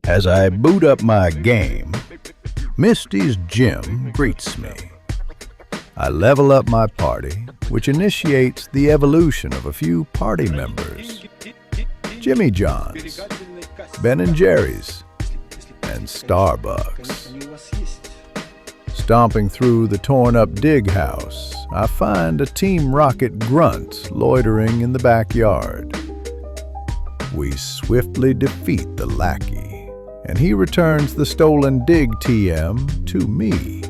As I boot up my game, Misty's gym greets me. I level up my party, which initiates the evolution of a few party members. Jimmy John's, Ben & Jerry's, and Starbucks. Stomping through the torn-up dig house, I find a Team Rocket grunt loitering in the backyard. We swiftly defeat the lackey, and he returns the stolen dig TM to me.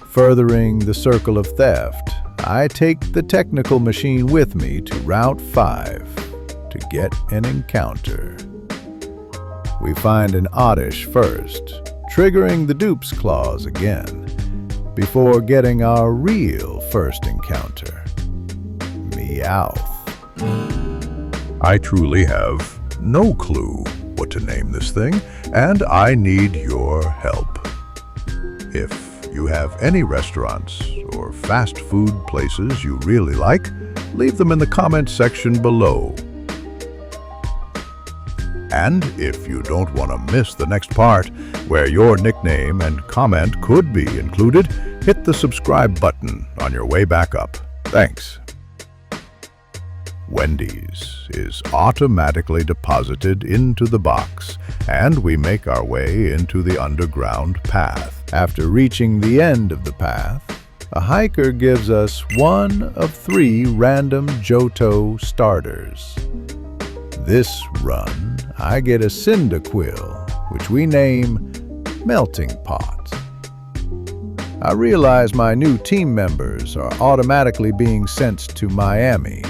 Furthering the circle of theft, I take the technical machine with me to Route 5 to get an encounter. We find an oddish first, triggering the dupe's claws again, before getting our real first encounter. Meowth. I truly have no clue what to name this thing, and I need your help. If you have any restaurants or fast food places you really like, leave them in the comment section below. And if you don't want to miss the next part, where your nickname and comment could be included, hit the subscribe button on your way back up. Thanks. Wendy's is automatically deposited into the box, and we make our way into the underground path. After reaching the end of the path, a hiker gives us one of 3 random Johto starters. This run, I get a Cyndaquil, which we name Melting Pot. I realize my new team members are automatically being sent to Miami,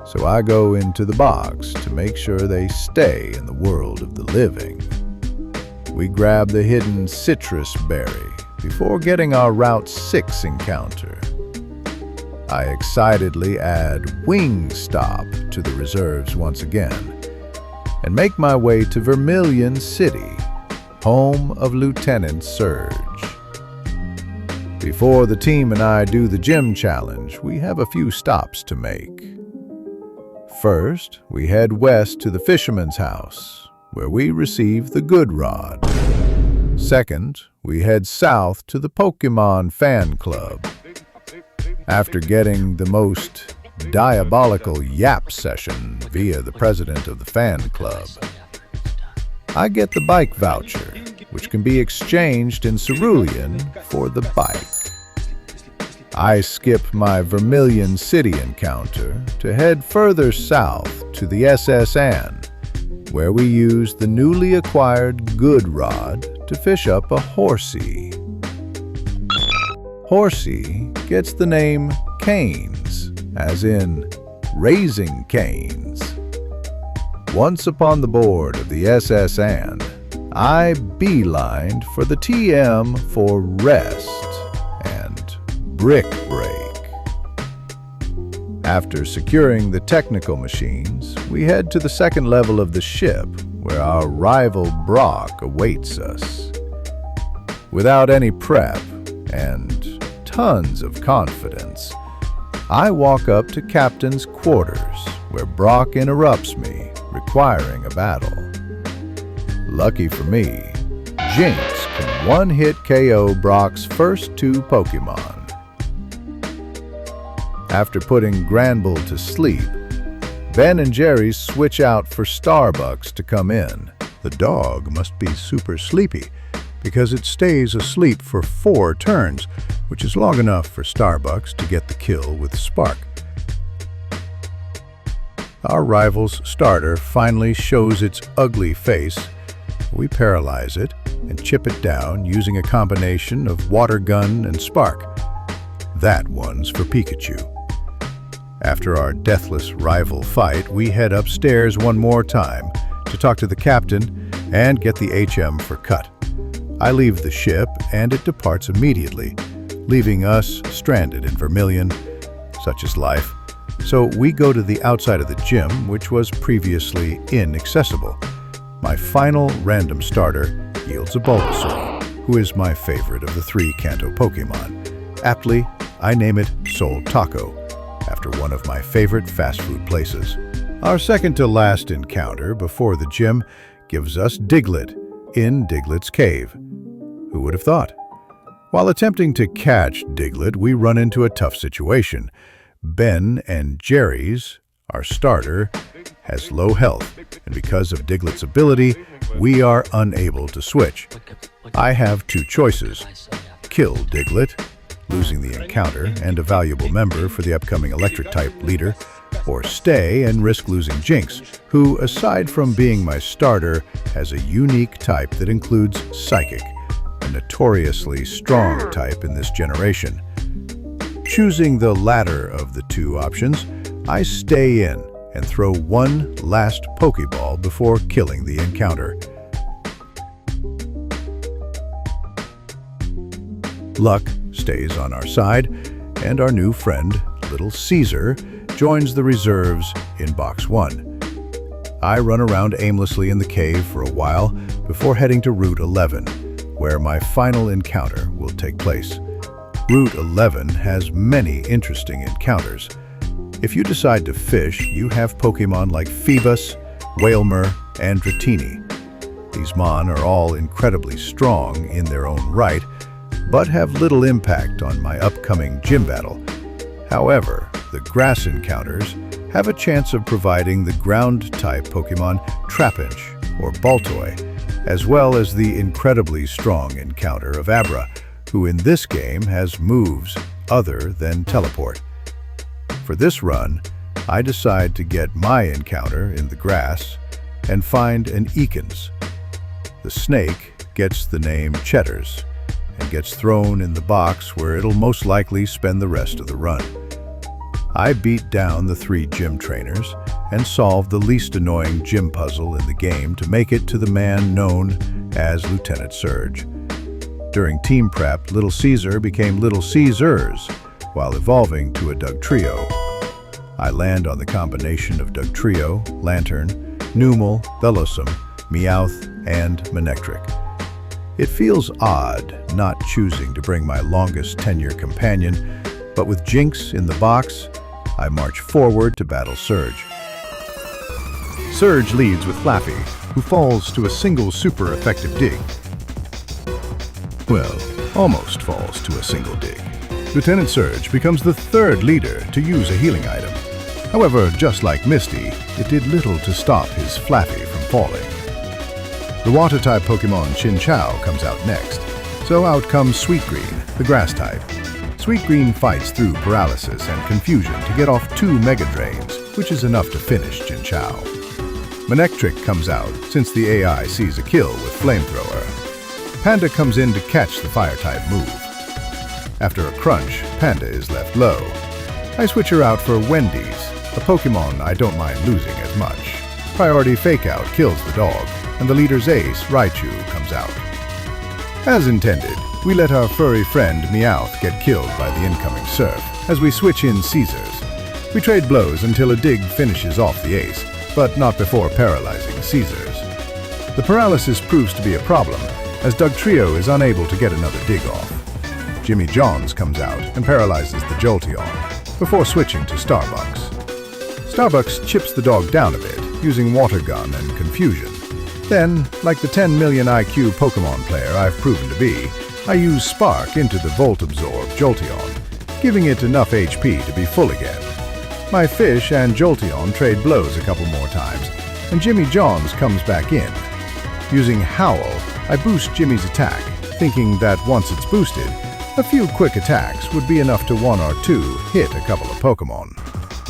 so I go into the box to make sure they stay in the world of the living. We grab the hidden citrus berry before getting our Route 6 encounter. I excitedly add Wingstop to the reserves once again, and make my way to Vermilion City, home of Lieutenant Surge. Before the team and I do the gym challenge, we have a few stops to make. First, we head west to the fisherman's house, where we receive the Good Rod. Second, we head south to the Pokémon fan club. After getting the most diabolical yap session via the president of the fan club, I get the bike voucher, which can be exchanged in Cerulean for the bike. I skip my Vermilion City encounter to head further south to the SS Anne, where we use the newly acquired Good Rod to fish up a Horsey. Horsey gets the name Canes, as in Raising Canes. Once upon the board of the SS Anne, I beelined for the TM for Rest and Brick Break. After securing the technical machines, we head to the second level of the ship, where our rival Brock awaits us. Without any prep and tons of confidence, I walk up to Captain's quarters, where Brock interrupts me, requiring a battle. Lucky for me, Jinx can one-hit KO Brock's first 2 Pokémon. After putting Granbull to sleep, Ben and Jerry switch out for Starbucks to come in. The dog must be super sleepy, because it stays asleep for 4 turns, which is long enough for Starbucks to get the kill with Spark. Our rival's starter finally shows its ugly face. We paralyze it and chip it down using a combination of Water Gun and Spark. That one's for Pikachu. After our deathless rival fight, we head upstairs one more time to talk to the captain and get the HM for cut. I leave the ship and it departs immediately, leaving us stranded in Vermilion. Such is life. So we go to the outside of the gym, which was previously inaccessible. My final random starter yields a Bulbasaur, who is my favorite of the 3 Kanto Pokémon. Aptly, I name it Soul Taco, after one of my favorite fast food places. Our second to last encounter before the gym gives us Diglett in Diglett's cave. Who would have thought? While attempting to catch Diglett, we run into a tough situation. Ben and Jerry's, our starter, has low health, and because of Diglett's ability, we are unable to switch. I have two choices: kill Diglett, losing the encounter and a valuable member for the upcoming electric-type leader, or stay and risk losing Jinx, who, aside from being my starter, has a unique type that includes Psychic, a notoriously strong type in this generation. Choosing the latter of the two options, I stay in and throw one last Pokeball before killing the encounter. Luck stays on our side, and our new friend, Little Caesar, joins the reserves in Box 1. I run around aimlessly in the cave for a while before heading to Route 11, where my final encounter will take place. Route 11 has many interesting encounters. If you decide to fish, you have Pokémon like Phoebus, Wailmer, and Dratini. These Mon are all incredibly strong in their own right, but have little impact on my upcoming gym battle. However, the grass encounters have a chance of providing the ground-type Pokémon Trapinch or Baltoy, as well as the incredibly strong encounter of Abra, who in this game has moves other than Teleport. For this run, I decide to get my encounter in the grass and find an Ekans. The snake gets the name Cheddars and gets thrown in the box where it'll most likely spend the rest of the run. I beat down the 3 gym trainers and solve the least annoying gym puzzle in the game to make it to the man known as Lieutenant Surge. During team prep, Little Caesar became Little Caesars while evolving to a Dugtrio. I land on the combination of Dugtrio, Lantern, Numel, Bellosum, Meowth, and Manectric. It feels odd not choosing to bring my longest tenure companion, but with Jinx in the box, I march forward to battle Surge. Surge leads with Flappy, who falls to a single super effective dig. Well, almost falls to a single dig. Lieutenant Surge becomes the 3rd leader to use a healing item. However, just like Misty, it did little to stop his Flappy from falling. The water-type Pokémon Chinchou comes out next, so out comes Sweetgreen, the grass-type. Sweetgreen fights through paralysis and confusion to get off 2 Mega Drains, which is enough to finish Chinchou. Manectric comes out since the AI sees a kill with Flamethrower. Panda comes in to catch the Fire-type move. After a crunch, Panda is left low. I switch her out for Wendy's, a Pokémon I don't mind losing as much. Priority Fake-Out kills the dog, and the leader's ace, Raichu, comes out. As intended, we let our furry friend Meowth get killed by the incoming Surf as we switch in Caesars. We trade blows until a dig finishes off the ace, but not before paralyzing Caesars. The paralysis proves to be a problem, as Dugtrio is unable to get another dig off. Jimmy Johns comes out and paralyzes the Jolteon, before switching to Starbucks. Starbucks chips the dog down a bit, using Water Gun and Confusion. Then, like the 10 million IQ Pokémon player I've proven to be, I use Spark into the Volt-Absorb Jolteon, giving it enough HP to be full again. My Fish and Jolteon trade blows a couple more times, and Jimmy Johns comes back in. Using Howl, I boost Jimmy's attack, thinking that once it's boosted, a few quick attacks would be enough to 1 or 2 hit a couple of Pokémon.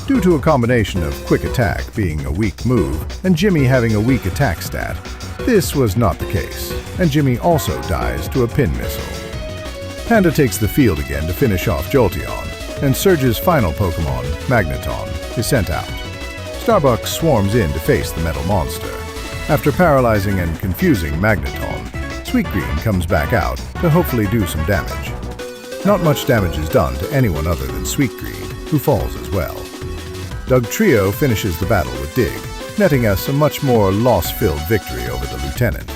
Due to a combination of Quick Attack being a weak move and Jimmy having a weak attack stat, this was not the case, and Jimmy also dies to a Pin Missile. Panda takes the field again to finish off Jolteon, and Surge's final Pokémon, Magneton, is sent out. Starbucks swarms in to face the metal monster. After paralyzing and confusing Magneton, Sweetgreen comes back out to hopefully do some damage. Not much damage is done to anyone other than Sweetgreen, who falls as well. Dugtrio finishes the battle with Dig, netting us a much more loss-filled victory over the Lieutenant.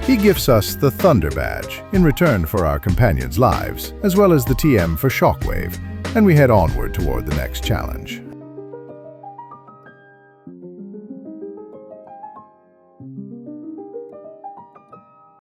He gifts us the Thunder Badge in return for our companions' lives, as well as the TM for Shockwave, and we head onward toward the next challenge.